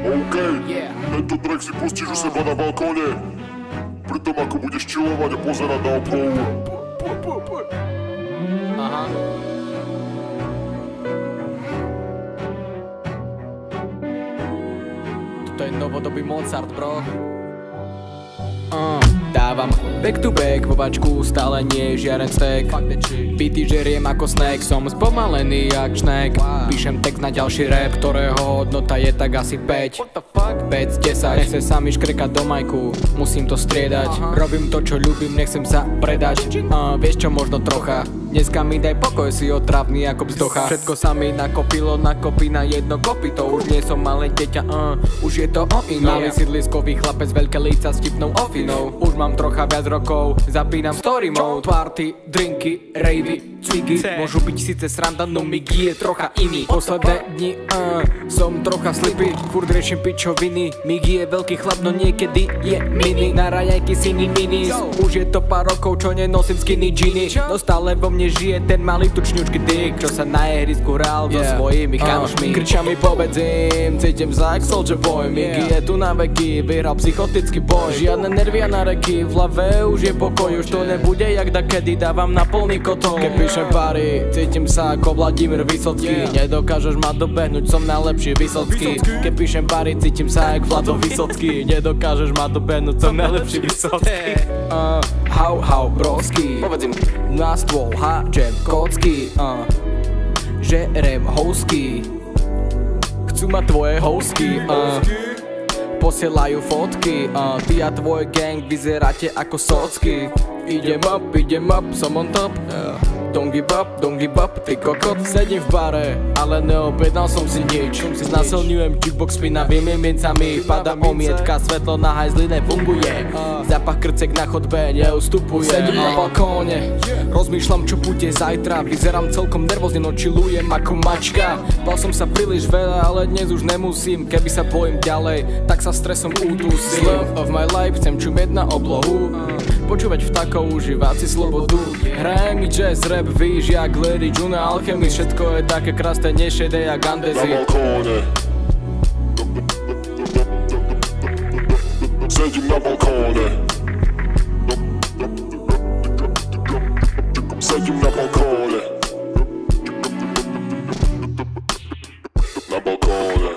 OK, tento track si pustíš u seba na balkóne, pritom ako budeš chillovať a pozerať na oblohu. Aha. Toto je novodobý Mozart, bro. Dávam back to back, vo vačku stále nie je žiaren stek. Beaty žeriem ako snack, som spomalený jak šnek. Píšem text na ďalší rap, ktorého hodnota je tak asi 5 5, 10, nechce sa mi škrekať do majku, musím to striedať. Robím to čo ľúbim, nechcem sa predať. Vieš čo, možno trocha, dneska mi daj pokoj, si otravný ako bzdocha. Všetko sa mi nakopilo, nakopí na jedno kopito. Už nie som malé dieťa, už je to o inom. Malý sídliskový chlapec, veľké líca s tipnou ofinou. Už mám trocha viac rokov, zapínam story mode. Party, drinky, ravey, cviky, môžu byť síce sranda, no Migi je trocha iný. Posledné dni, som trocha slipy, furt riešim pičoviny. Migi je veľký chlap, no niekedy je mini. Na raňajky syny minis, už je to pár rokov, čo nenosím skinny džiny. No stále vo mne žije ten malý tučňučký tyk, čo sa na ihrisku hral so svojimi chamošmi. Kričami povedzím, cítim sa jak Soulja Boy. Migi je tu na veky, vyhral psychotický boj. Žiadne nervia na reky, v hlave už je pokoj. Už to nebude jak dakedy, dávam na plný kotol. Keď píšem pary, cítim sa ako Vladimír Vysocký. Nedokážeš ma dobehnúť, som najlepší Vysocký. Keď píšem pary, cítim sa jak Vlado Vysocký. Nedokážeš ma dobehnúť, som najlepší Vysocký. Hau, brosky, povedzím, na stôl háčem kocky. Žerem housky, chcú ma tvoje housky. Posielajú fotky, ty a tvoj gang vyzeráte ako socky. Idem up, som on top. Don't give up, ty kokot. Sedím v bare, ale neobjednal som si nič. Znasilňujem jukebox špinavými mincami. Pada omietka, svetlo na hajzli nefunguje. Zapach krcek na chodbe neustupuje. Sedím na balkóne, rozmýšľam čo bude zajtra. Vyzerám celkom nervózne, no chillujem ako mačka. Bal som sa príliš veľa, ale dnes už nemusím. Keby sa bojím ďalej, tak sa stresom udusím. Love of my life, chcem čumieť na oblohu, počúvať vtákov, užívať si slobodu. Hraje mi jazz, rap, víš, jak Larry June, Alchemist. Všetko je také krásne, nešedé jak Andezi. Na balkóne, sedím na balkóne, sedím na balkóne, na balkóne.